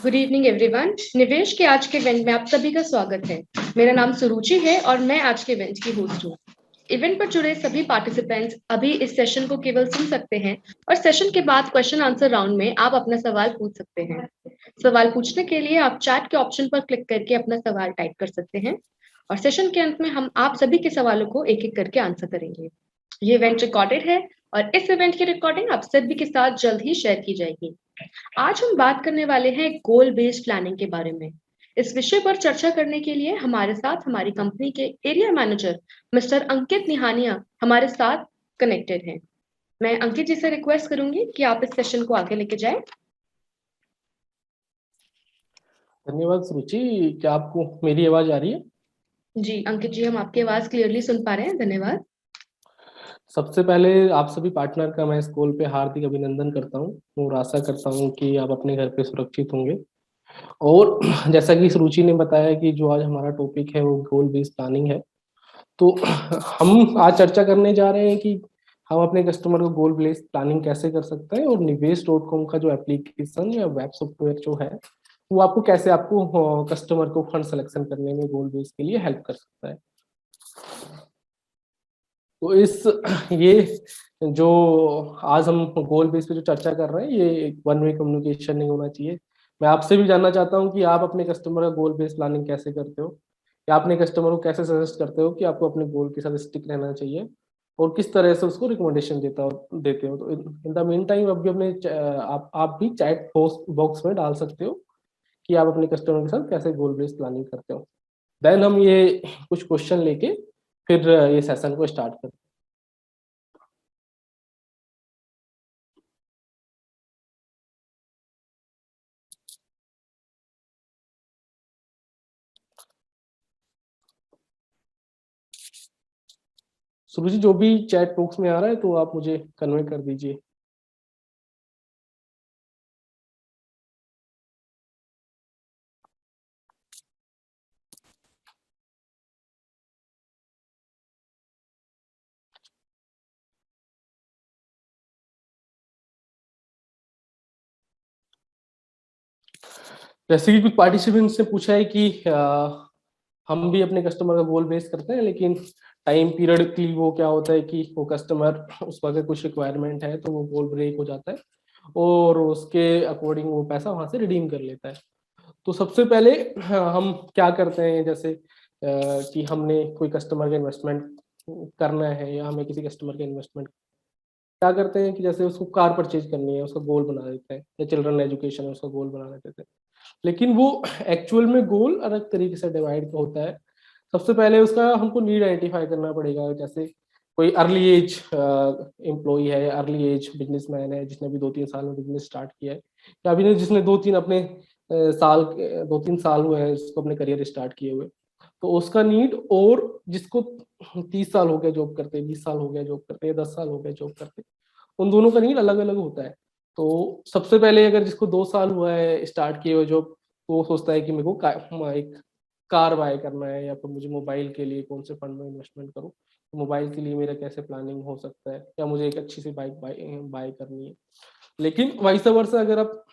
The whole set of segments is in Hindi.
Good evening everyone. निवेश के आज के इवेंट में आप सभी का स्वागत है। मेरा नाम सुरुचि है और मैं आज के इवेंट की होस्ट हूँ। इवेंट पर जुड़े सभी पार्टिसिपेंट्स अभी इस सेशन को केवल सुन सकते हैं और सेशन के बाद क्वेश्चन आंसर राउंड में आप अपना सवाल पूछ सकते हैं। सवाल पूछने के लिए आप चैट के ऑप्शन पर क्लिक करके अपना सवाल टाइप कर सकते हैं और सेशन के अंत में हम आप सभी के सवालों को एक एक करके आंसर करेंगे। ये इवेंट रिकॉर्डेड है और इस इवेंट की रिकॉर्डिंग आप सभी के साथ जल्द ही शेयर की जाएगी। आज हम बात करने वाले हैं गोल बेस्ड प्लानिंग के बारे में। इस विषय पर चर्चा करने के लिए हमारे साथ हमारी कंपनी के एरिया मैनेजर मिस्टर अंकित निहानिया हमारे साथ कनेक्टेड हैं। मैं अंकित जी से रिक्वेस्ट करूंगी कि आप इस सेशन को आगे लेके जाएं। धन्यवाद सुरुचि। क्या आपको मेरी आवाज आ रही है? जी अंकित जी, हम आपकी आवाज क्लियरली सुन पा रहे हैं। धन्यवाद। सबसे पहले आप सभी पार्टनर का मैं इस कॉल पे हार्दिक अभिनंदन करता हूँ और आशा करता हूँ कि आप अपने घर पे सुरक्षित होंगे। और जैसा कि सुरुचि ने बताया कि जो आज हमारा टॉपिक है वो गोल बेस्ड प्लानिंग है, तो हम आज चर्चा करने जा रहे हैं कि हम अपने कस्टमर को गोल बेस्ड प्लानिंग कैसे कर सकते हैं और निवेश.com का जो एप्लीकेशन या वेब सॉफ्टवेयर जो है वो आपको कैसे आपको कस्टमर को फंड सिलेक्शन करने में गोल बेस्ड के लिए हेल्प कर सकता है। तो ये जो आज हम गोल बेस पे जो चर्चा कर रहे हैं ये वन वे कम्युनिकेशन नहीं होना चाहिए। मैं आपसे भी जानना चाहता हूँ कि आप अपने कस्टमर का गोल बेस्ड प्लानिंग कैसे करते हो, या अपने कस्टमर को कैसे सजेस्ट करते हो कि आपको अपने गोल के साथ स्टिक रहना चाहिए और किस तरह से उसको रिकमेंडेशन देते हो। तो इन द मीन टाइम अभी अपने आप भी चैट बॉक्स में डाल सकते हो कि आप अपने कस्टमर के साथ कैसे गोल बेस्ड प्लानिंग करते हो। देन हम ये कुछ क्वेश्चन लेके फिर ये सेशन को स्टार्ट करते हैं। सुरुचि, जो भी चैट बॉक्स में आ रहा है तो आप मुझे कन्वे कर दीजिए। जैसे कि कुछ पार्टिसिपेंट्स ने पूछा है कि हम भी अपने कस्टमर का गोल बेस करते हैं, लेकिन टाइम पीरियड की वो क्या होता है कि वो कस्टमर उसका अगर कुछ रिक्वायरमेंट है तो वो गोल ब्रेक हो जाता है और उसके अकॉर्डिंग वो पैसा वहां से रिडीम कर लेता है। तो सबसे पहले हम क्या करते हैं, जैसे कि हमने कोई कस्टमर का इन्वेस्टमेंट करना है या हमें किसी कस्टमर का इन्वेस्टमेंट क्या करते हैं कि जैसे उसको कार परचेज करनी है उसका गोल बना देते हैं, या चिल्ड्रन एजुकेशन है उसका गोल बना देते हैं। लेकिन वो एक्चुअल में गोल अलग तरीके से डिवाइड होता है। सबसे पहले उसका हमको नीड आइडेंटिफाई करना पड़ेगा। जैसे कोई अर्ली एज एम्प्लॉई है या अर्ली एज बिजनेसमैन है जिसने अभी 2-3 साल में बिजनेस स्टार्ट किया है, या अभी जिसने 2-3 अपने 2-3 साल हुए हैं जिसको अपने करियर स्टार्ट किए हुए, तो उसका नीड, और जिसको 30 साल हो गया जॉब करते, 20 साल हो गया जॉब करते, 10 साल हो गया जॉब करते, उन दोनों का नीड अलग अलग होता है। तो सबसे पहले अगर जिसको 2 साल हुआ है स्टार्ट किए हुए जॉब, तो वो सोचता है कि मेरे को एक कार बाय करना है, या फिर मुझे मोबाइल के लिए कौन से फंड में इन्वेस्टमेंट करूँ, तो मोबाइल के लिए मेरा कैसे प्लानिंग हो सकता है, या मुझे एक अच्छी सी बाइक बाय करनी है। लेकिन वैसा वर्षा अगर आप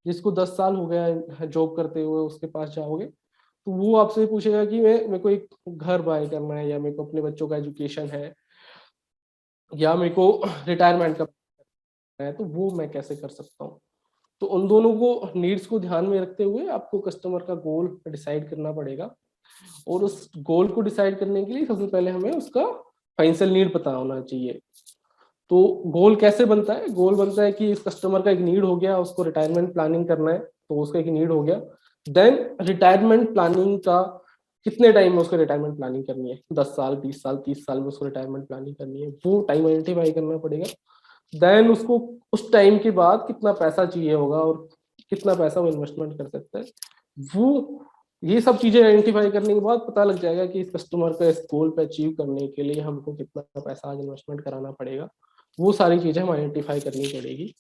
जिसको 10 साल हो गया जॉब करते हुए उसके पास जाओगे, तो वो आपसे पूछेगा कि मैं मेरे को एक घर बाय करना है, या मेरे को अपने बच्चों का एजुकेशन है, या मेरे को रिटायरमेंट का है, तो वो मैं कैसे कर सकता हूँ। तो उन दोनों को नीड्स को ध्यान में रखते हुए आपको कस्टमर का गोल डिसाइड करना पड़ेगा। और उस गोल को डिसाइड करने के लिए सबसे पहले हमें उसका फाइनेंशियल नीड पता होना चाहिए। तो गोल कैसे बनता है? गोल बनता है कि इस कस्टमर का एक नीड हो गया, उसको रिटायरमेंट प्लानिंग करना है, तो उसका एक नीड हो गया। देन रिटायरमेंट प्लानिंग का कितने टाइम में उसको रिटायरमेंट प्लानिंग करनी है, 10 साल, 20 साल, 30 साल में उसको रिटायरमेंट प्लानिंग करनी है, वो टाइम आइडेंटिफाई करना पड़ेगा। देन उसको उस टाइम के बाद कितना पैसा चाहिए होगा और कितना पैसा वो इन्वेस्टमेंट कर सकता है, वो ये सब चीजें आइडेंटिफाई करने के बाद पता लग जाएगा कि इस कस्टमर का इस गोल पे अचीव करने के लिए हमको कितना पैसा आज इन्वेस्टमेंट कराना पड़ेगा। वो सारी चीजें हम आइडेंटिफाई करनी पड़ेगी।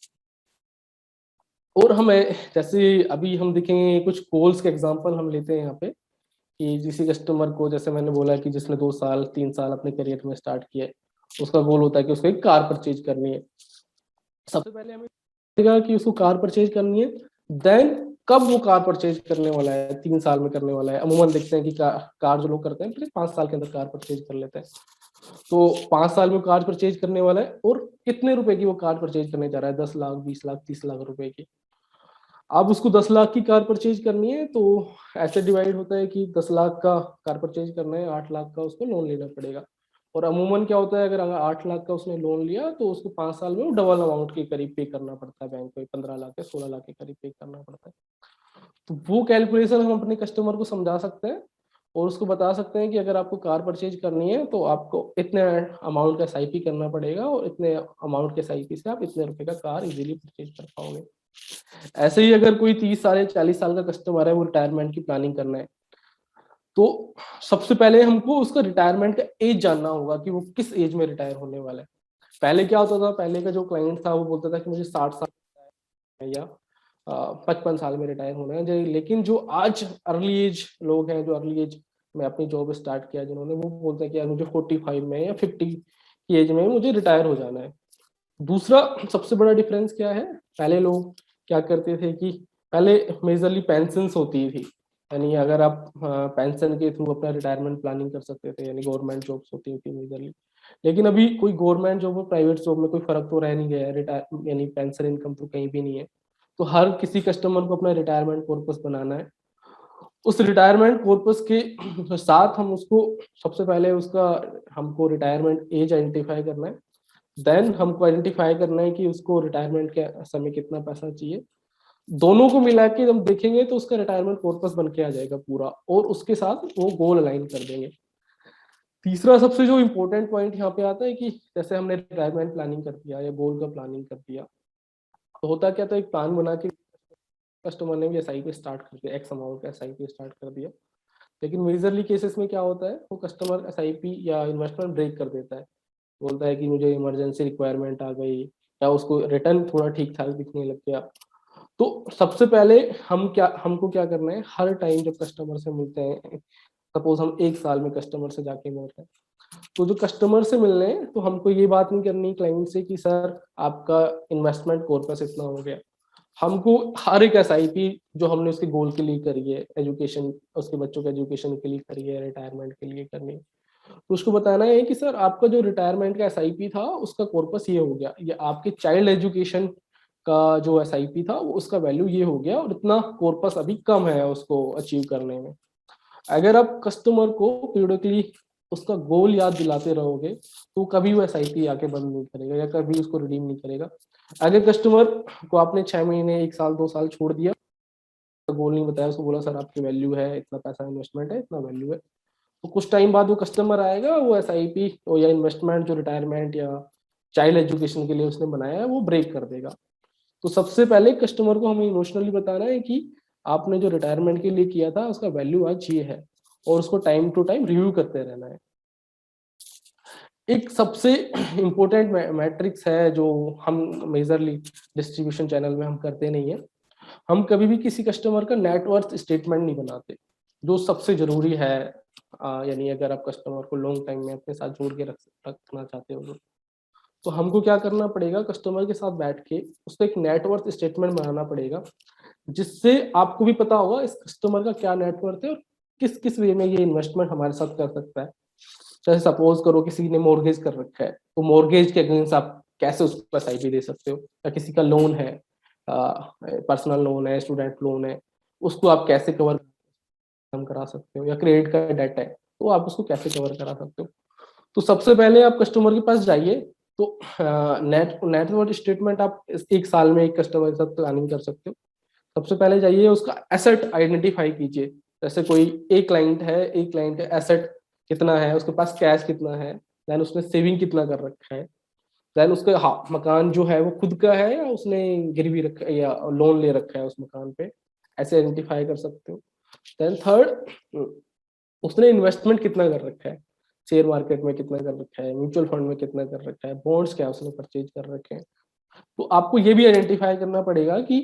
और हमें जैसे अभी हम देखेंगे कुछ गोल्स के एग्जांपल हम लेते हैं यहाँ पे, कि किसी कस्टमर को, जैसे मैंने बोला कि जिसने 2 साल 3 साल अपने करियर में स्टार्ट किया है, उसका गोल होता है कि उसको एक कार परचेज करनी है। सबसे पहले हमें कि उसको कार परचेज करनी है। देन कब वो कार परचेज करने वाला है, 3 साल में करने वाला है। अमूमन देखते हैं कि कार जो लोग करते हैं फिर 5 साल के अंदर कार परचेज कर लेते हैं। तो 5 साल में कार परचेज करने वाला है और कितने रुपए की वो कार परचेज करने जा रहा है, 10 लाख, 20 लाख, 30 लाख रुपए की। अब उसको 10 लाख की कार परचेज करनी है तो ऐसे डिवाइड होता है कि 10 लाख का कार परचेज करना है, 8 लाख का उसको लोन लेना पड़ेगा। और अमूमन क्या होता है, अगर 8 लाख का उसने लोन लिया तो उसको 5 साल में वो डबल अमाउंट के करीब पे करना पड़ता है बैंक को, 15 लाख या 16 लाख के करीब पे करना पड़ता है। तो वो कैलकुलेशन हम अपने कस्टमर को समझा सकते हैं और उसको बता सकते हैं कि अगर आपको कार परचेज करनी है तो आपको इतने अमाउंट का एसआईपी करना पड़ेगा और इतने अमाउंट के एसआईपी से आप इतने रुपए का कार इजीली परचेज कर पाओगे। ऐसे ही अगर कोई 30 साल या 40 साल का कस्टमर है, वो रिटायरमेंट की प्लानिंग करना है, तो सबसे पहले हमको उसका रिटायरमेंट का एज जानना होगा कि वो किस एज में रिटायर होने वाला है। पहले क्या होता था, पहले का जो क्लाइंट था वो बोलता था कि मुझे 60 साल या 55 साल में रिटायर होना है। लेकिन जो आज अर्ली एज लोग हैं, जो अर्ली एज में अपनी जॉब स्टार्ट किया जिन्होंने, वो बोलते हैं कि यार मुझे 45 में या 50 की एज में मुझे रिटायर हो जाना है। दूसरा सबसे बड़ा डिफरेंस क्या है, पहले लोग क्या करते थे कि पहले मेजरली पेंशन होती थी, यानी अगर आप पेंशन के थ्रू अपना रिटायरमेंट प्लानिंग कर सकते थे, यानी गवर्नमेंट जॉब्स होती थी मेजरली। लेकिन अभी कोई गवर्नमेंट जॉब और प्राइवेट जॉब में कोई फर्क तो रह नहीं गया है, रिटायर यानी पेंशन इनकम तो कहीं भी नहीं है। तो हर किसी कस्टमर को अपना रिटायरमेंट पर्पस बनाना है। उस रिटायरमेंट पर्पस के साथ हम उसको सबसे पहले उसका हमको रिटायरमेंट एज आइडेंटिफाई करना है। देन हमको आइडेंटिफाई करना है कि उसको रिटायरमेंट के समय कितना पैसा चाहिए। दोनों को मिला के हम देखेंगे तो उसका रिटायरमेंट पर्पस बन के आ जाएगा पूरा, और उसके साथ वो गोल अलाइन कर देंगे। तीसरा सबसे जो इम्पोर्टेंट पॉइंट यहाँ पे आता है कि जैसे हमने रिटायरमेंट प्लानिंग कर दिया या गोल का प्लानिंग कर दिया, तो होता क्या था, एक प्लान बना के कस्टमर ने भी एसआईपी स्टार्ट कर दिया, एक्स अमाउंट का एसआईपी स्टार्ट कर दिया। लेकिन मेजरली केसेस में क्या होता है, वो कस्टमर एसआईपी या इन्वेस्टमेंट ब्रेक कर देता है, बोलता है कि मुझे इमरजेंसी रिक्वायरमेंट आ गई या उसको रिटर्न थोड़ा ठीक ठाक दिखने लग गया। तो सबसे पहले हमको क्या करना है, हर टाइम जब कस्टमर से मिलते हैं, सपोज हम 1 साल में कस्टमर से जाके मिल रहे हैं, तो जो कस्टमर से मिल रहे हैं तो हमको ये बात नहीं करनी क्लाइंट से कि सर आपका इन्वेस्टमेंट कॉर्पस इतना हो गया। हमको हर एक एसआईपी जो हमने उसके गोल के लिए करी है, एजुकेशन, उसके बच्चों के एजुकेशन के लिए करी है, रिटायरमेंट के लिए करनी है, तो उसको बताना है कि सर आपका जो रिटायरमेंट का एसआईपी था उसका कॉर्पस ये हो गया, ये आपके चाइल्ड एजुकेशन का जो एसआईपी था वो उसका वैल्यू ये हो गया और इतना कॉर्पस अभी कम है उसको अचीव करने में। अगर आप कस्टमर को पीरियडिकली उसका गोल याद दिलाते रहोगे तो कभी वो एसआईपी आके बंद नहीं करेगा या कभी उसको रिडीम नहीं करेगा। अगर कस्टमर को आपने 6 महीने, 1 साल, 2 साल छोड़ दिया, गोल नहीं बताया, उसको बोला सर आपकी वैल्यू है इतना, पैसा इन्वेस्टमेंट है इतना, वैल्यू है, तो कुछ टाइम बाद वो कस्टमर आएगा, वो एसआईपी या इन्वेस्टमेंट जो रिटायरमेंट या चाइल्ड एजुकेशन के लिए उसने बनाया है वो ब्रेक कर देगा। तो सबसे पहले कस्टमर को हमें इमोशनली बताना है कि आपने जो रिटायरमेंट के लिए किया था उसका वैल्यू आज ये है, और उसको टाइम टू टाइम रिव्यू करते रहना है। एक सबसे इम्पोर्टेंट मैट्रिक्स है जो हम मेजरली डिस्ट्रीब्यूशन चैनल में हम करते नहीं है, हम कभी भी किसी कस्टमर का नेटवर्थ स्टेटमेंट नहीं बनाते, जो सबसे जरूरी है। यानी अगर आप कस्टमर को लॉन्ग टाइम में अपने साथ जोड़ के रखना चाहते हो तो हमको क्या करना पड़ेगा, कस्टमर के साथ बैठ के उसको एक नेटवर्थ स्टेटमेंट बनाना पड़ेगा, जिससे आपको भी पता होगा इस कस्टमर का क्या नेटवर्थ है और किस किस वे में ये इन्वेस्टमेंट हमारे साथ कर सकता है। जैसे सपोज करो किसी ने मॉर्गेज कर रखा है, तो मॉर्गेज के अगेंस्ट आप कैसे उसको एसआईपी दे सकते हो, या किसी का लोन है, पर्सनल लोन है, स्टूडेंट लोन है, उसको आप कैसे कवर करा सकते हो, या क्रेडिट का डेट है तो आप उसको कैसे कवर करा सकते हो। तो सबसे पहले आप कस्टमर के पास जाइए, तो नेटवर्थ स्टेटमेंट आप 1 साल में एक कस्टमर के साथ प्लानिंग कर सकते हो। सबसे पहले जाइए उसका एसेट आइडेंटिफाई कीजिए, जैसे कोई एक क्लाइंट है, एक क्लाइंट का एसेट कितना है, उसके पास कैश कितना है, देन उसने सेविंग कितना कर रखा है, देन उसका मकान जो है वो खुद का है या उसने गिरवी रखा है या लोन ले रखा है उस मकान पे, ऐसे आइडेंटिफाई कर सकते हो। देन थर्ड, उसने इन्वेस्टमेंट कितना कर रखा है, शेयर मार्केट में कितना कर रखा है, म्यूचुअल फंड में कितना कर रखा है, बॉन्ड्स क्या उसने परचेज कर रखे हैं। तो आपको ये भी आइडेंटिफाई करना पड़ेगा कि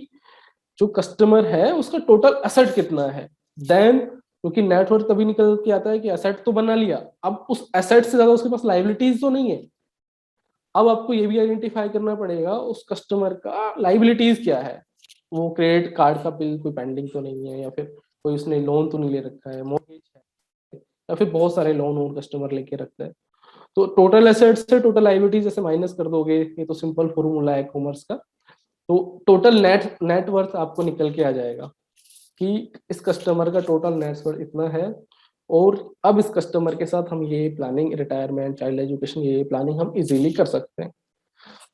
जो कस्टमर है उसका टोटल एसेट कितना है। देन क्योंकि नेटवर्क तभी निकल के आता है कि एसेट तो बना लिया, अब उस एसेट से ज्यादा उसके पास लाइबिलिटीज तो नहीं है। अब आपको ये भी आइडेंटिफाई करना पड़ेगा उस कस्टमर का लाइबिलिटीज क्या है। वो क्रेडिट कार्ड का बिल कोई पेंडिंग तो नहीं है, या फिर कोई उसने लोन तो नहीं ले रखा है, मोर्गेज है, या फिर बहुत सारे लोन और कस्टमर लेके रखता है। तो टोटल एसेट्स से टोटल लायबिलिटी जैसे माइनस कर दोगे, ये तो सिंपल फॉर्मूला है कॉमर्स का, तो टोटल नेटवर्थ आपको निकल के आ जाएगा कि इस कस्टमर का टोटल नेटवर्थ इतना है, और अब इस कस्टमर के साथ हम ये प्लानिंग, रिटायरमेंट, चाइल्ड एजुकेशन, ये प्लानिंग हम इजीली कर सकते हैं।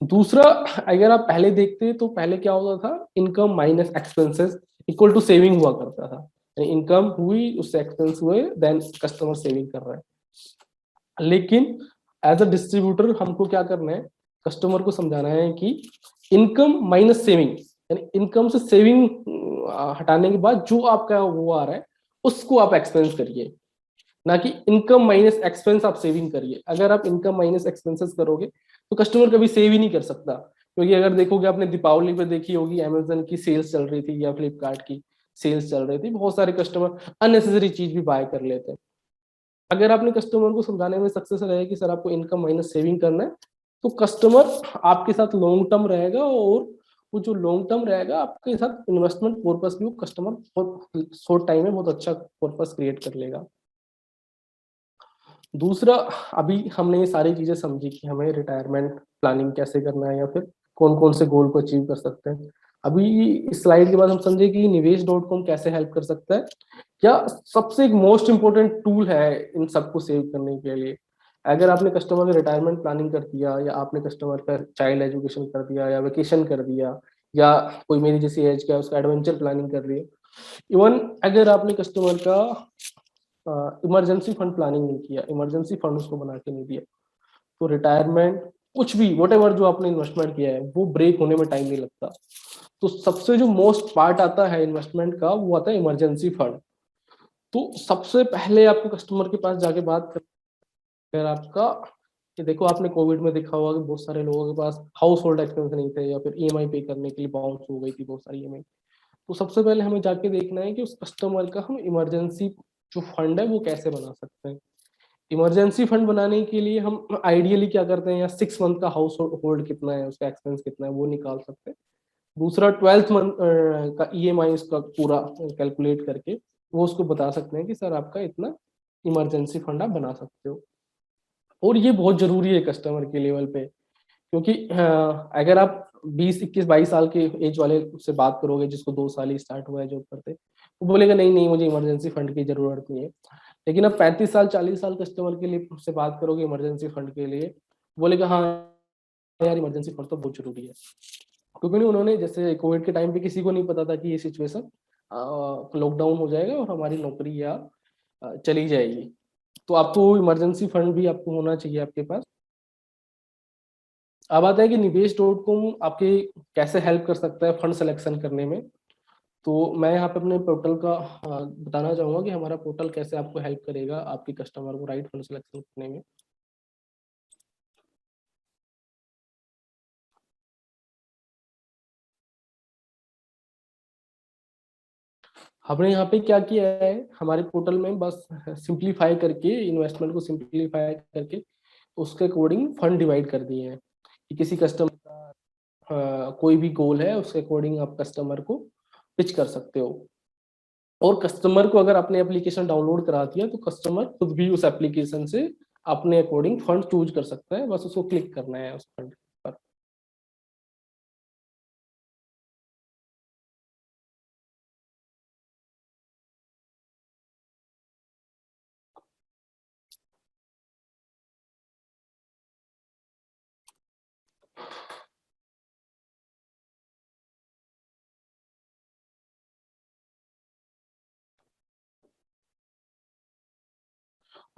दूसरा, अगर आप पहले देखते तो पहले क्या होता था, income minus expenses equal to saving हुआ करता था, इनकम हुई उससे एक्सपेंस हुए, देन कस्टमर सेविंग कर रहा है। लेकिन एज अ डिस्ट्रीब्यूटर हमको क्या करना है, कस्टमर को समझाना है कि इनकम माइनस सेविंग, यानी इनकम से सेविंग हटाने के बाद जो आपका वो आ रहा है उसको आप एक्सपेंस करिए, ना कि इनकम माइनस एक्सपेंस आप सेविंग करिए। अगर आप इनकम माइनस एक्सपेंसेस करोगे तो कस्टमर कभी सेव ही नहीं कर सकता, क्योंकि अगर देखोगे, आपने दीपावली पे देखी होगी अमेजन की सेल्स चल रही थी या फ्लिपकार्ट की सेल्स चल रही थी, बहुत सारे कस्टमर अननेसेसरी चीज भी बाय कर लेते हैं। अगर आपने कस्टमर को समझाने में सक्सेस रहे कि सर आपको इनकम माइनस सेविंग करना है, तो कस्टमर आपके साथ लॉन्ग टर्म रहेगा, और वो जो लॉन्ग टर्म रहेगा आपके साथ इन्वेस्टमेंट पर्पस भी, वो कस्टमर बहुत शॉर्ट टाइम में बहुत अच्छा पर्पस क्रिएट कर लेगा। दूसरा, अभी हमने ये सारी चीजें समझी कि हमें रिटायरमेंट प्लानिंग कैसे करना है, या फिर कौन कौन से गोल को अचीव कर सकते हैं। अभी इस स्लाइड के बाद हम समझे कि निवेश.com कैसे हेल्प कर सकता है। क्या सबसे एक मोस्ट इंपोर्टेंट टूल है इन सबको सेव करने के लिए। अगर आपने कस्टमर का रिटायरमेंट प्लानिंग कर दिया, या आपने कस्टमर का चाइल्ड एजुकेशन कर दिया, या वेकेशन कर दिया, या कोई मेरी जैसी एज का है उसका एडवेंचर प्लानिंग कर दिया, इवन अगर आपने कस्टमर का इमरजेंसी फंड प्लानिंग नहीं किया, इमरजेंसी फंड उसको बना के नहीं दिया, तो रिटायरमेंट कुछ भी वट एवर जो आपने इन्वेस्टमेंट किया है वो ब्रेक होने में टाइम नहीं लगता। तो सबसे जो मोस्ट पार्ट आता है इन्वेस्टमेंट का, वो आता है इमरजेंसी फंड। तो सबसे पहले आपको कस्टमर के पास जाके बात कर, अगर आपका, कि देखो आपने कोविड में देखा होगा कि बहुत सारे लोगों के पास हाउस होल्ड एक्सपेंस नहीं थे, या फिर ईएमआई पे करने के लिए बाउंस हो गई थी बहुत सारी ईएमआई। तो सबसे पहले हमें जाके देखना है कि उस कस्टमर का हम इमरजेंसी जो फंड है वो कैसे बना सकते हैं। इमरजेंसी फंड बनाने के लिए हम आइडियली क्या करते हैं, या 6 मंथ का हाउस होल्ड कितना है, उसका एक्सपेंस कितना है, वो निकाल सकते हैं। दूसरा, 12th मंथ का ईएमआई उसका पूरा कैलकुलेट करके वो उसको बता सकते हैं कि सर आपका इतना इमरजेंसी फंड आप बना सकते हो। और ये बहुत जरूरी है कस्टमर के लेवल पे, क्योंकि अगर आप 20, 21, 22 साल के एज वाले से बात करोगे, जिसको 2 साल ही स्टार्ट हुआ है जॉब करते, वो बोलेगा नहीं नहीं मुझे इमरजेंसी फंड की जरूरत नहीं है। लेकिन अब 35 साल 40 साल कस्टमर के लिए से बात करोगे इमरजेंसी फंड के लिए, बोलेगा हाँ यार इमरजेंसी फंड तो बहुत जरूरी है। क्योंकि उन्होंने, जैसे कोविड के टाइम पे किसी को नहीं पता था कि ये सिचुएशन लॉकडाउन हो जाएगा और हमारी नौकरी या चली जाएगी, तो आपको इमरजेंसी फंड भी आपको होना चाहिए आपके पास। अब आता है कि निवेश.com आपके कैसे हेल्प कर सकता है फंड सिलेक्शन करने में। तो मैं यहाँ पे अपने पोर्टल का बताना चाहूंगा कि हमारा पोर्टल कैसे आपको हेल्प करेगा आपके कस्टमर को राइट फंड सिलेक्शन करने में। हमने यहाँ पे क्या किया है, हमारे पोर्टल में बस सिंप्लीफाई करके, इन्वेस्टमेंट को सिंप्लीफाई करके उसके अकॉर्डिंग फंड डिवाइड कर दिए हैं, कि किसी कस्टमर का कोई भी गोल है उसके अकॉर्डिंग आप कस्टमर को पिच कर सकते हो। और कस्टमर को अगर आपने एप्लीकेशन डाउनलोड करा दिया तो कस्टमर खुद भी उस एप्लीकेशन से अपने अकॉर्डिंग फंड चूज कर सकता है, बस उसको क्लिक करना है उस फंड पर।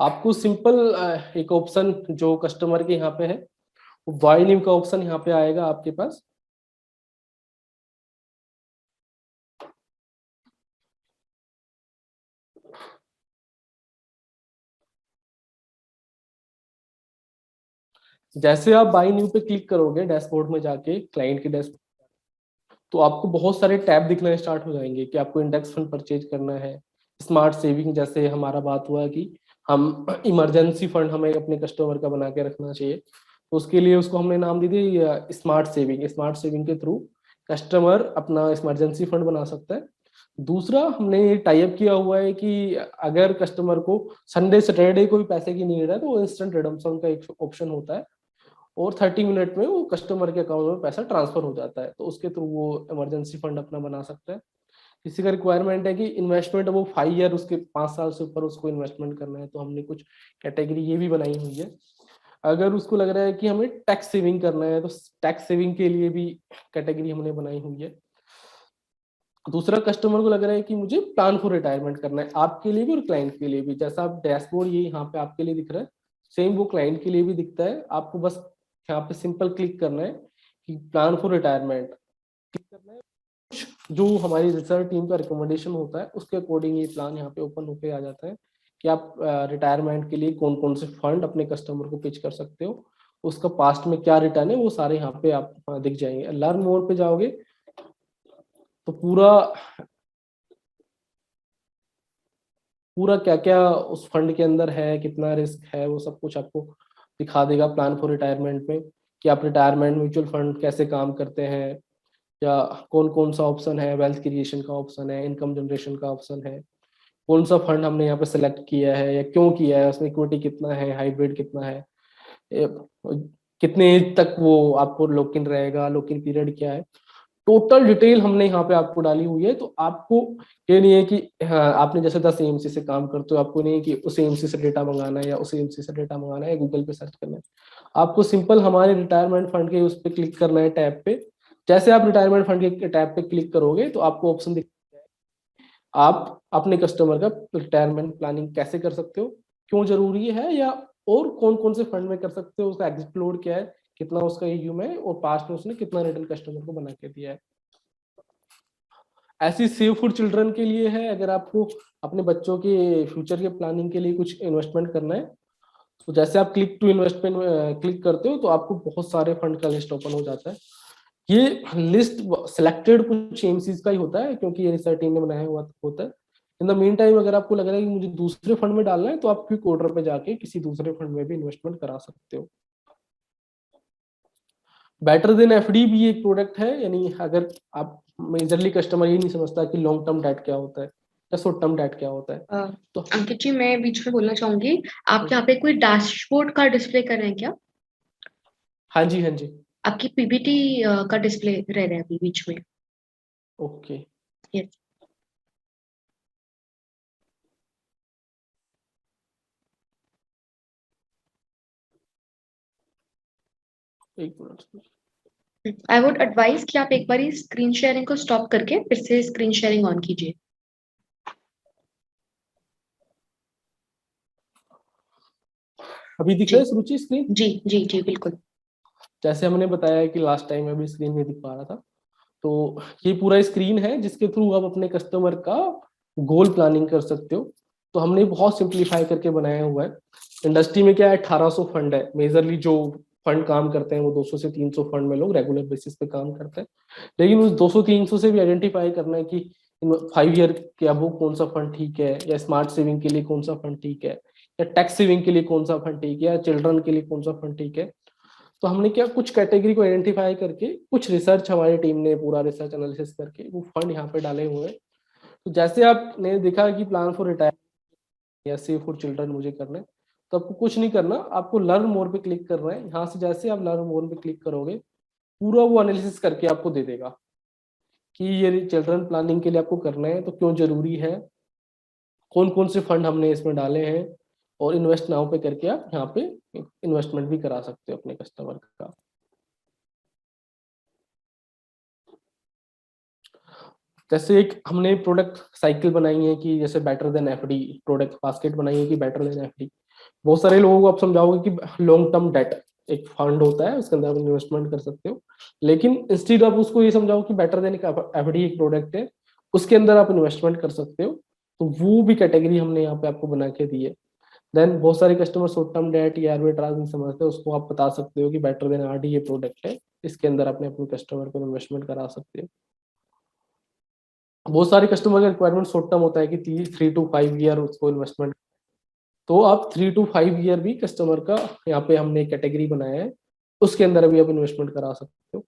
आपको सिंपल एक ऑप्शन जो कस्टमर के यहाँ पे है, वाई न्यू का ऑप्शन यहाँ पे आएगा आपके पास। जैसे आप बाई न्यू पे क्लिक करोगे डैशबोर्ड में जाके, क्लाइंट के डैशबोर्ड, तो आपको बहुत सारे टैब दिखना स्टार्ट हो जाएंगे कि आपको इंडेक्स फंड परचेज करना है, स्मार्ट सेविंग, जैसे हमारा बात हुआ कि हम इमरजेंसी फंड हमें अपने कस्टमर का बना के रखना चाहिए, तो उसके लिए उसको हमने नाम दे दिया स्मार्ट सेविंग। स्मार्ट सेविंग के थ्रू कस्टमर अपना इमरजेंसी फंड बना सकता है। दूसरा, हमने ये टाई अप किया हुआ है कि अगर कस्टमर को संडे सैटरडे को भी पैसे की नीड है तो इंस्टेंट रिडम्पशन का एक ऑप्शन होता है और 30 मिनट में वो कस्टमर के अकाउंट में पैसा ट्रांसफर हो जाता है, तो उसके थ्रू वो इमरजेंसी फंड अपना बना सकता है। किसी का रिक्वायरमेंट है कि इन्वेस्टमेंट वो 5 ईयर, उसके 5 साल से ऊपर उसको इन्वेस्टमेंट करना है, तो हमने कुछ कैटेगरी ये भी बनाई हुई है। अगर उसको लग रहा है कि हमें टैक्स सेविंग करना है तो टैक्स सेविंग के लिए भी कैटेगरी हमने बनाई हुई है। दूसरा, कस्टमर को लग रहा है कि मुझे प्लान फॉर रिटायरमेंट करना है, आपके लिए भी और क्लाइंट के लिए भी। जैसा आप डैशबोर्ड ये यहाँ पे आपके लिए दिख रहा है, सेम वो क्लाइंट के लिए भी दिखता है। आपको बस यहाँ पे सिंपल क्लिक करना है कि प्लान फॉर रिटायरमेंट क्लिक करना है। जो हमारी रिसर्च टीम का रिकमेंडेशन होता है उसके अकॉर्डिंग ये प्लान यहाँ पे ओपन होके आ जाता है कि आप रिटायरमेंट के लिए कौन कौन से फंड अपने कस्टमर को पिच कर सकते हो, उसका पास्ट में क्या रिटर्न है वो सारे यहाँ पे आप दिख जाएंगे। लर्न मोर पे जाओगे तो पूरा पूरा क्या क्या उस फंड के अंदर है, कितना रिस्क है, वो सब कुछ आपको दिखा देगा प्लान फॉर रिटायरमेंट में, कि आप रिटायरमेंट म्यूचुअल फंड कैसे काम करते हैं, या कौन कौन सा ऑप्शन है, वेल्थ क्रिएशन का ऑप्शन है, इनकम जनरेशन का ऑप्शन है, कौन सा फंड हमने यहाँ पे सेलेक्ट किया है या क्यों किया है, उसमें इक्विटी कितना है, हाइब्रिड कितना है, कितने एज तक वो आपको लॉक इन रहेगा, लॉक इन पीरियड क्या है, टोटल डिटेल हमने यहाँ पे आपको डाली हुई है। तो आपको ये नहीं है कि हाँ आपने जैसे 10 AMC से काम करते हो, आपको नहीं है कि उस AMC से डेटा मंगाना है या उस AMC से डेटा मंगाना है, गूगल पे सर्च करना है। आपको सिंपल हमारे रिटायरमेंट फंड के उस पर क्लिक करना है टैब पे। जैसे आप रिटायरमेंट फंड के टैब पे क्लिक करोगे तो आपको ऑप्शन दिख, आप अपने कस्टमर का रिटायरमेंट प्लानिंग कैसे कर सकते हो, क्यों जरूरी है, या और कौन कौन से फंड में कर सकते हो, उसका एग्जिट लोड क्या है, कितना उसका ईयू है और पास्ट में उसने कितना रिटर्न कस्टमर को बना के दिया है। ऐसी सेव फॉर चिल्ड्रन के लिए है, अगर आपको अपने बच्चों के फ्यूचर के प्लानिंग के लिए कुछ इन्वेस्टमेंट करना है तो जैसे आप क्लिक टू इन्वेस्टमेंट क्लिक करते हो तो आपको बहुत सारे फंड का लिस्ट ओपन हो जाता है। ये लिस्ट सिलेक्टेड कुछ एमसीज का ही होता है क्योंकि ये रिसर्च टीम ने बनाया हुआ होता है। इन द मीन टाइम अगर आपको लग रहा है कि मुझे दूसरे फंड में डालना है तो आप क्विक ऑर्डर पे जाके किसी दूसरे फंड में भी इन्वेस्टमेंट करा सकते हो। बेटर देन एफडी भी एक प्रोडक्ट है, यानी अगर आप मेजरली कस्टमर ये नहीं समझता कि लॉन्ग टर्म डेट क्या होता है या शॉर्ट टर्म डेट क्या होता है। तो अंकित जी, मैं बीच में बोलना चाहूंगी, आप यहाँ पे कोई डैशबोर्ड का डिस्प्ले कर रहे हैं क्या? हाँ जी, हाँ जी। आपकी पीपीटी का डिस्प्ले रह रहा है अभी बीच में। Okay, yes. एक मिनट। आई वुड एडवाइस कि आप एक बार स्क्रीन शेयरिंग को स्टॉप करके फिर से स्क्रीन शेयरिंग ऑन कीजिए। अभी दिख जी रहा है सुरुचि स्क्रीन? जी जी जी बिल्कुल। जैसे हमने बताया कि लास्ट टाइम अभी स्क्रीन नहीं दिख पा रहा था, तो ये पूरा स्क्रीन है जिसके थ्रू आप अपने कस्टमर का गोल प्लानिंग कर सकते हो। तो हमने बहुत सिंप्लीफाई करके बनाया हुआ है। इंडस्ट्री में क्या है, 1800 फंड है मेजरली जो फंड काम करते हैं, वो 200 से 300 फंड में लोग रेगुलर बेसिस पे काम करते हैं। लेकिन उस 200-300 से भी आइडेंटिफाई करना है कि 5 ईयर के अब कौन सा फंड ठीक है, या स्मार्ट सेविंग के लिए कौन सा फंड ठीक है, या टैक्स सेविंग के लिए कौन सा फंड ठीक है, या चिल्ड्रन के लिए कौन सा फंड ठीक है। तो हमने क्या कुछ कैटेगरी को आइडेंटिफाई करके, कुछ रिसर्च हमारी टीम ने पूरा रिसर्च एनालिसिस करके वो फंड यहाँ पे डाले हुए हैं। तो जैसे आपने देखा कि प्लान फॉर रिटायर या सेव फॉर चिल्ड्रन मुझे करना है, तो आपको कुछ नहीं करना, आपको लर्न मोर पे क्लिक करना है। यहाँ से जैसे आप लर्न मोर पे क्लिक करोगे पूरा वो एनालिसिस करके आपको दे देगा कि ये चिल्ड्रन प्लानिंग के लिए आपको करना है तो क्यों जरूरी है, कौन कौन से फंड हमने इसमें डाले हैं, और इन्वेस्ट नाउ पे करके आप यहाँ पे इन्वेस्टमेंट भी करा सकते हो अपने कस्टमर का। जैसे एक हमने प्रोडक्ट साइकिल बनाई है कि जैसे better than FD, product basket बनाई है कि बेटर देन एफडी। बहुत सारे लोगों को आप समझाओगे कि लॉन्ग टर्म डेट एक फंड होता है, उसके अंदर आप इन्वेस्टमेंट कर सकते हो, लेकिन इंस्टीड आप उसको ये समझाओ कि बेटर देन एफडी एक प्रोडक्ट है, उसके अंदर आप इन्वेस्टमेंट कर सकते हो। तो वो भी कैटेगरी हमने यहाँ पे आपको बना के दी है। देन बहुत सारे कस्टमर शॉर्ट टर्म डेट या आर्बिट्राज नहीं समझते, उसको आप बता सकते हो कि बेटर देन आरडी ये प्रोडक्ट है, इसके अंदर अपने अपने कस्टमर को इन्वेस्टमेंट करा सकते हो। बहुत सारे कस्टमर का रिक्वायरमेंट शॉर्ट टर्म होता है कि 3 to 5 ईयर उसको इन्वेस्टमेंट, तो आप 3 to 5 ईयर भी कस्टमर का यहाँ पे हमने कैटेगरी बनाया है, उसके अंदर भी आप इन्वेस्टमेंट करा सकते हो।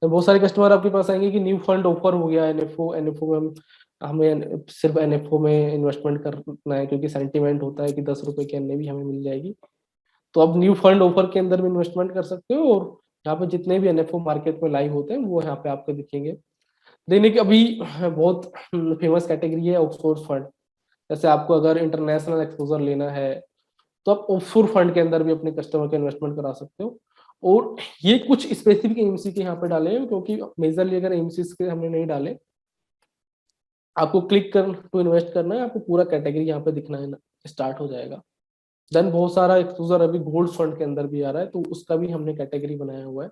तो बहुत सारे कस्टमर आपके पास आएंगे कि न्यू फंड ऑफर हो गया एनएफओ में हमें सिर्फ एनएफओ में इन्वेस्टमेंट करना है, क्योंकि सेंटीमेंट होता है कि 10 रुपए की एनए भी हमें मिल जाएगी। तो अब न्यू फंड ऑफर के अंदर भी इन्वेस्टमेंट कर सकते हो, और यहाँ पे जितने भी एनएफओ मार्केट में लाइव होते हैं वो यहाँ पे आपको दिखेंगे। देने की अभी बहुत फेमस कैटेगरी है ऑफशोर फंड। जैसे आपको अगर इंटरनेशनल एक्सपोजर लेना है तो आप ऑफशोर फंड के अंदर भी अपने कस्टमर का इन्वेस्टमेंट करा सकते हो। और ये कुछ स्पेसिफिक एमसी के यहाँ पे डाले हैं, क्योंकि मेजरली अगर एमसी के हमने नहीं डाले, आपको क्लिक कर टू इन्वेस्ट करना है, आपको पूरा कैटेगरी यहाँ पे दिखना है, स्टार्ट हो जाएगा। देन बहुत सारा एक्सपोजर अभी गोल्ड फंड के अंदर भी आ रहा है, तो उसका भी हमने कैटेगरी बनाया हुआ है।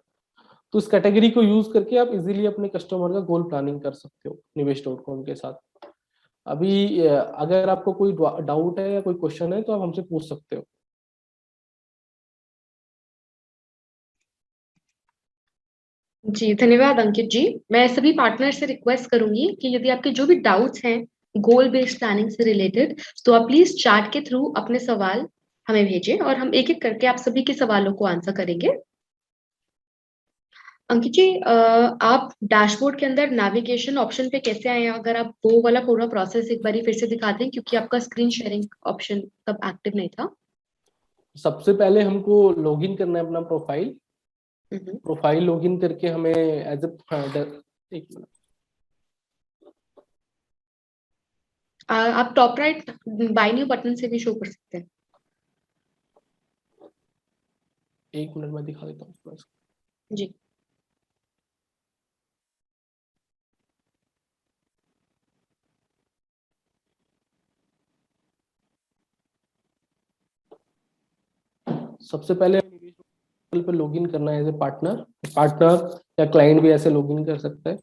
तो इस कैटेगरी को यूज करके आप इजीली अपने कस्टमर का गोल प्लानिंग कर सकते हो निवेश.com के साथ। अभी अगर आपको कोई डाउट है या कोई क्वेश्चन है तो आप हमसे पूछ सकते हो। जी, धन्यवाद अंकित जी। मैं सभी पार्टनर से रिक्वेस्ट करूंगी कि यदि आपके जो भी डाउट्स हैं गोल बेस्ड प्लानिंग से रिलेटेड, तो आप प्लीज चैट के थ्रू अपने सवाल हमें भेजें और हम एक एक करके आप सभी के सवालों को आंसर करेंगे। अंकित जी, आप डैशबोर्ड के अंदर नेविगेशन ऑप्शन पे कैसे आए हैं? अगर आप वो वाला पूरा प्रोसेस एक बार फिर से दिखा दें, क्योंकि आपका स्क्रीन शेयरिंग ऑप्शन तब एक्टिव नहीं था। सबसे पहले हमको लॉगिन करना है अपना प्रोफाइल। हम्म। प्रोफाइल लॉगिन करके हमें एज ए, एक मिनट, आप top right by new button से भी शो कर सकते हैं। एक मिनट में दिखा देता हूँ। जी। सबसे पहले पे लॉगिन करना है एज ए पार्टनर। पार्टनर या क्लाइंट भी ऐसे लॉगिन कर सकता है।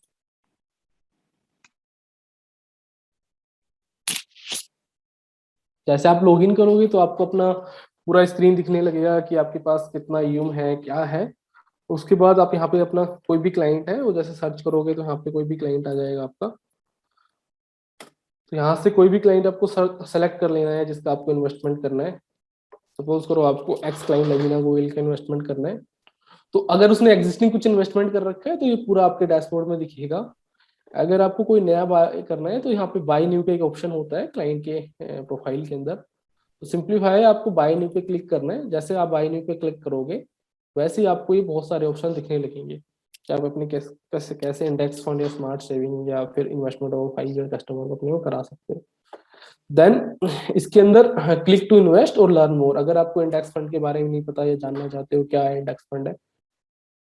जैसे आप लॉगिन करोगे तो आपको अपना पूरा स्क्रीन दिखने लगेगा कि आपके पास कितना यूम है, क्या है। उसके बाद आप यहाँ पे अपना कोई भी क्लाइंट है वो जैसे सर्च करोगे तो यहाँ पे कोई भी क्लाइंट आ जाएगा आपका। तो यहाँ से कोई भी क्लाइंट आपको सेलेक्ट कर लेना है जिसका आपको इन्वेस्टमेंट करना है। सपोज करो आपको एक्स क्लाइंट लवीना गोयल का इन्वेस्टमेंट करना है, तो अगर उसने एग्जिस्टिंग कुछ इन्वेस्टमेंट कर रखा है तो ये पूरा आपके डैशबोर्ड में दिखेगा। अगर आपको कोई नया बाय करना है तो यहाँ पे बाय न्यू का एक ऑप्शन होता है क्लाइंट के प्रोफाइल के अंदर। तो सिंपलीफाई है, आपको बाय न्यू पे क्लिक करना है। जैसे आप बाय न्यू पे क्लिक करोगे वैसे ही आपको ये बहुत सारे ऑप्शन दिखने लगेंगे कि आप अपने कैसे इंडेक्स फंड या स्मार्ट सेविंग या फिर इन्वेस्टमेंट ओवर 5 ईयर कस्टमर को अपने को करा सकते हो। देन इसके अंदर क्लिक टू इन्वेस्ट और लर्न मोर। अगर आपको इंडेक्स फंड के बारे में नहीं पता या जानना चाहते हो क्या है इंडेक्स फंड है,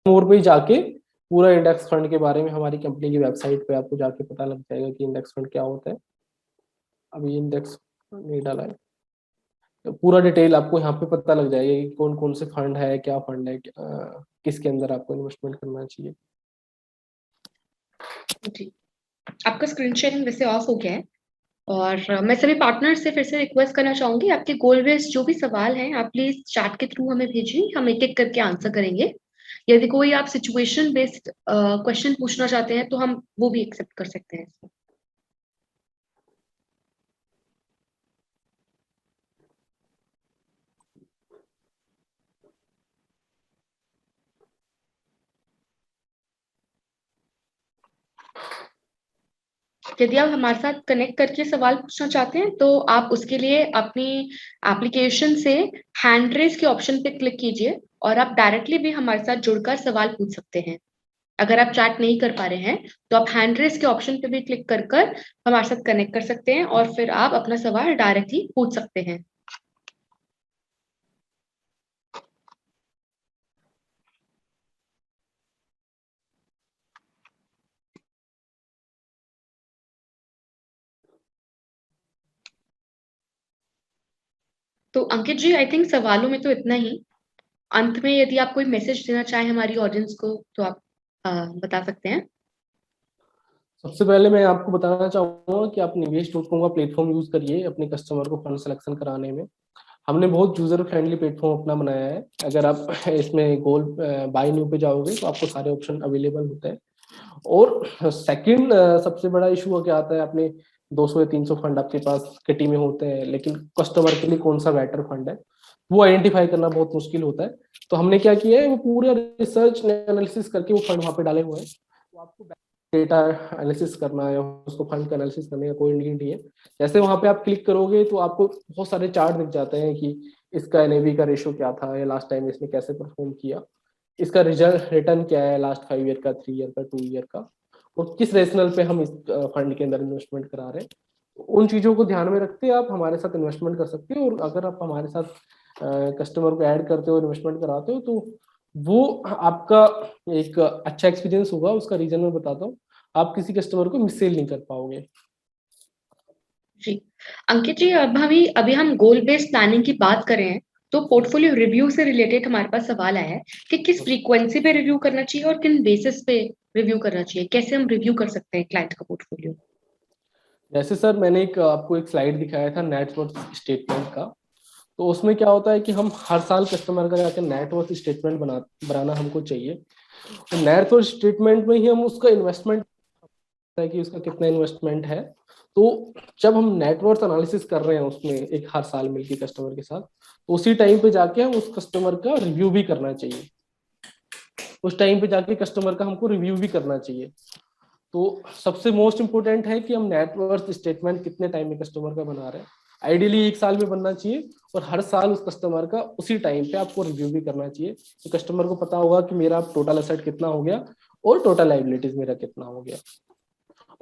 मोर पे ही जाके पूरा इंडेक्स फंड के बारे में हमारी कंपनी की वेबसाइट पे आपको जाके पता लग जाएगा कि इंडेक्स फंड क्या होता है। अभी इंडेक्स नहीं डाला है, तो पूरा डिटेल आपको यहाँ पे पता लग जाएगा कि कौन कौन से फंड है, क्या फंड है, किसके अंदर आपको इन्वेस्टमेंट करना चाहिए। जी, आपका स्क्रीन शेयरिंग वैसे ऑफ हो गया है। और मैं सभी पार्टनर से फिर से रिक्वेस्ट करना चाहूंगी, आपके गोल बेस्ड जो भी सवाल हैं आप प्लीज चैट के थ्रू हमें भेजिए, हम एक एक करके आंसर करेंगे। यदि कोई आप सिचुएशन बेस्ड क्वेश्चन पूछना चाहते हैं तो हम वो भी एक्सेप्ट कर सकते हैं। यदि आप हमारे साथ कनेक्ट करके सवाल पूछना चाहते हैं तो आप उसके लिए अपनी एप्लीकेशन से हैंड रेज के ऑप्शन पे क्लिक कीजिए और आप डायरेक्टली भी हमारे साथ जुड़कर सवाल पूछ सकते हैं। अगर आप चैट नहीं कर पा रहे हैं तो आप हैंड रेज के ऑप्शन पे भी क्लिक कर कर हमारे साथ कनेक्ट कर सकते हैं और फिर आप अपना सवाल डायरेक्टली पूछ सकते हैं। तो अंकित जी, आई थिंक सवालों में तो इतना ही। अंत में यदि आप कोई मैसेज देना चाहें हमारी ऑडियंस को तो आप बता सकते हैं। सबसे पहले मैं आपको बताना चाहूंगा कि आप निवेश.com का प्लेटफॉर्म यूज करिए अपने कस्टमर को फंड सिलेक्शन कराने में। हमने बहुत यूजर फ्रेंडली प्लेटफॉर्म अपना बनाया है। अगर आप इसमें गोल बाय न्यू पे जाओगे तो आपको सारे ऑप्शन अवेलेबल होते हैं। और सेकंड सबसे बड़ा इशू क्या आता है, अपने 200 या 300 फंड आपके पास किटी में होते हैं, लेकिन कस्टमर के लिए कौन सा बेटर फंड है। वो आइडेंटिफाई करना बहुत मुश्किल होता है। तो हमने क्या किया है, वो पूरा रिसर्च एनालिसिस करके वो फंड वहाँ पे डाले हुए हैं। तो आपको डेटा एनालिसिस करना है, उसको फंड का एनालिसिस करने का कोई नीड नहीं है। जैसे वहाँ पे आप क्लिक करोगे तो आपको बहुत सारे चार्ट दिख जाते हैं कि इसका एनएवी का रेशो क्या था, या लास्ट टाइम इसने कैसे परफॉर्म किया, इसका रिजल्ट रिटर्न क्या है लास्ट 5 ईयर का, 3 ईयर का, 2 ईयर का, और किस रेशनल पे हम इस फंड के अंदर इन्वेस्टमेंट करा रहे हैं। उन चीजों को ध्यान में रखते आप हमारे साथ इन्वेस्टमेंट कर सकते हो। और अगर आप हमारे साथ कस्टमर को ऐड करते हो, इन्वेस्टमेंट कराते हो, तो वो आपका एक अच्छा एक्सपीरियंस होगा। उसका रीजन मैं बताता हूँ, आप किसी कस्टमर को मिससेल नहीं कर पाओगे। जी अंकित जी, अभी हम गोल बेस्ड प्लानिंग की बात करें तो पोर्टफोलियो रिव्यू से रिलेटेड हमारे पास सवाल आया है कि किस फ्रीक्वेंसी पे रिव्यू करना चाहिए और किन बेसिस पे रिव्यू करना चाहिए, कैसे हम रिव्यू कर सकते हैं क्लाइंट का पोर्टफोलियो। जैसे सर मैंने आपको एक स्लाइड दिखाया था नेटवर्थ स्टेटमेंट का। तो उसमें क्या होता है कि हम हर साल कस्टमर का जाकर नेटवर्थ स्टेटमेंट बनाना हमको चाहिए। तो नेटवर्थ स्टेटमेंट में ही हम उसका इन्वेस्टमेंट है कि उसका कितना इन्वेस्टमेंट है। तो जब हम नेटवर्थ एनालिसिस कर रहे हैं उसमें एक हर साल मिलकर कस्टमर के साथ, तो उसी टाइम पे जाके हम उस कस्टमर का रिव्यू भी करना चाहिए। उस टाइम पे जाके कस्टमर का हमको रिव्यू भी करना चाहिए। तो सबसे मोस्ट इंपोर्टेंट है कि हम नेटवर्थ स्टेटमेंट कितने टाइम में कस्टमर का बना रहे हैं। आइडियली 1 साल में बनना चाहिए, और हर साल उस कस्टमर का उसी टाइम पे आपको रिव्यू भी करना चाहिए, तो कस्टमर को पता होगा कि मेरा टोटल एसेट कितना हो गया और टोटल लाइबिलिटीज मेरा कितना हो गया।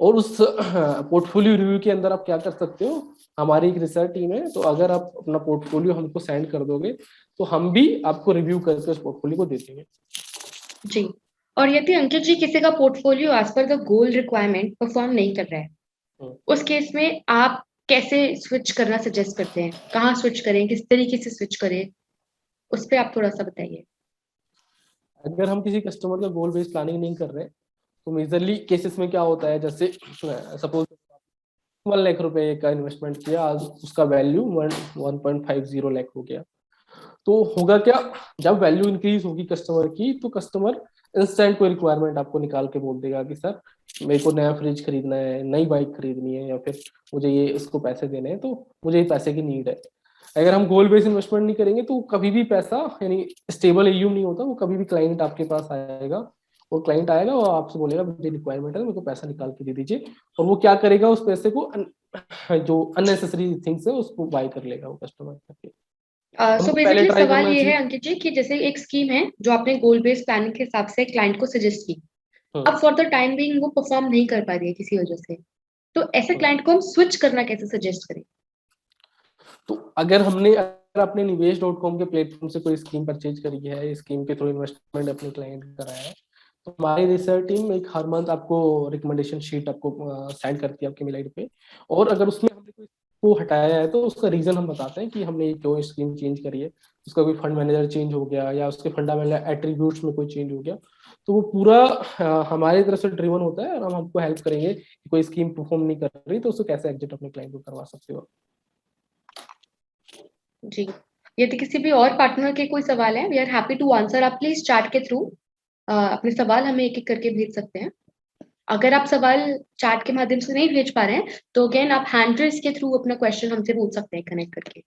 और उस पोर्टफोलियो रिव्यू के अंदर आप क्या कर सकते हो, हमारी एक रिसर्च टीम है, तो अगर आप अपना पोर्टफोलियो हमको सेंड कर दोगे तो हम भी आपको रिव्यू करके उस पोर्टफोलियो को दे देंगे। जी, और यदि अंकित जी किसी का portfolio as per the goal requirement perform नहीं कर रहा है, उस केस में आप कैसे स्विच करना सजेस्ट करते हैं, कहाँ स्विच करें, किस तरीके से स्विच करें, उस पर आप थोड़ा सा बताइए। अगर हम किसी कस्टमर का गोल बेस्ड प्लानिंग नहीं कर रहे, तो मेजरली केसेस में क्या होता है, जैसे सपोज 1 लाख रुपए का इन्वेस्टमेंट किया, आज उसका वैल्यू 1.50 लाख हो गया। तो होगा क्या, जब वैल्यू इंक्रीज होगी कस्टमर की, तो कस्टमर इंस्टेंट कोई रिक्वायरमेंट आपको निकाल के बोल देगा कि सर मेरे को नया फ्रिज खरीदना है, नई बाइक खरीदनी है, या फिर मुझे ये इसको पैसे देने हैं, तो मुझे ये पैसे की नीड है। अगर हम गोल बेस्ड इन्वेस्टमेंट नहीं करेंगे तो कभी भी पैसा यानी स्टेबल एयूम नहीं होता, वो कभी भी क्लाइंट आपके पास आएगा, वो क्लाइंट आएगा और आपसे बोलेगा मुझे रिक्वायरमेंट है, मेरे को पैसा निकाल के दे दीजिए, और वो क्या करेगा, उस पैसे को जो अननेसेसरी थिंग्स है उसको बाय कर लेगा वो कस्टमर। सो हमको पहले बेसिकली ट्राई सवाल करना ये है चाहिए। अंकित जी कि जैसे एक स्कीम है जो आपने गोल बेस्ड प्लानिंग के हिसाब से क्लाइंट को सजेस्ट की, अब हम्म, फॉर द टाइम बीइंग वो परफॉर्म नहीं कर पा रही है किसी वजह से, तो ऐसे हम्म। क्लाइंट को हम स्विच करना कैसे सजेस्ट करें। तो अगर आपने निवेश.com के प्लेटफॉर्म से कोई स्कीम परचेज करी है, स्कीम के थ्रू इन्वेस्टमेंट अपने क्लाइंट कराया है, तो हमारी रिसर्च टीम एक हर मंथ आपको रिकमेंडेशन शीट आपको सेंड करती है आपके मेल आईडी पे। और अगर उसमें हमने कोई को हटाया है तो उसका रीजन हम बताते हैं कि हमने क्यों स्कीम चेंज करी है। उसका कोई फंड मैनेजर चेंज हो गया, या उसके फंडामेंटल एट्रीब्यूट्स में कोई चेंज हो गया, तो वो पूरा हमारी तरफ से ड्रिवन होता है, और हम आपको हेल्प करेंगे कि कोई स्कीम परफॉर्म नहीं कर रही तो उसको कैसे एग्जिट अपने क्लाइंट को करवा सकते हो। जी, यदि किसी भी और पार्टनर के कोई सवाल है, we are happy to answer. आप प्लीज चैट के थ्रू अपने सवाल हमें एक एक करके भेज सकते हैं। अगर आप सवाल चैट के माध्यम से नहीं भेज पा रहे हैं तो अगेन आप हैंड रेस के थ्रू अपना क्वेश्चन हमसे पूछ सकते हैं कनेक्ट करके।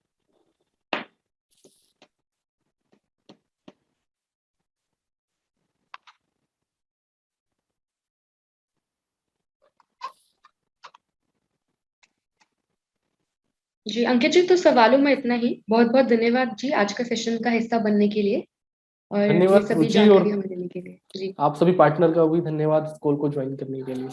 जी अंकित जी, तो सवालों में इतना ही। बहुत बहुत धन्यवाद जी आज का सेशन का हिस्सा बनने के लिए और ये धन्यवाद सभी रुचि, और जानकारी हमें देने के लिए। जी आप सभी पार्टनर का भी धन्यवाद इस कॉल को ज्वाइन करने के लिए।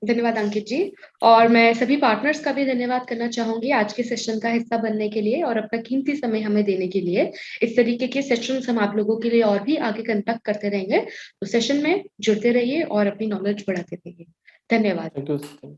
धन्यवाद अंकित जी, और मैं सभी पार्टनर्स का भी धन्यवाद करना चाहूंगी आज के सेशन का हिस्सा बनने के लिए और अपना कीमती समय हमें देने के लिए। इस तरीके के सेशंस हम आप लोगों के लिए और भी आगे कंडक्ट करते रहेंगे, तो सेशन में जुड़ते रहिए और अपनी नॉलेज बढ़ाते रहिए। धन्यवाद। Thank you.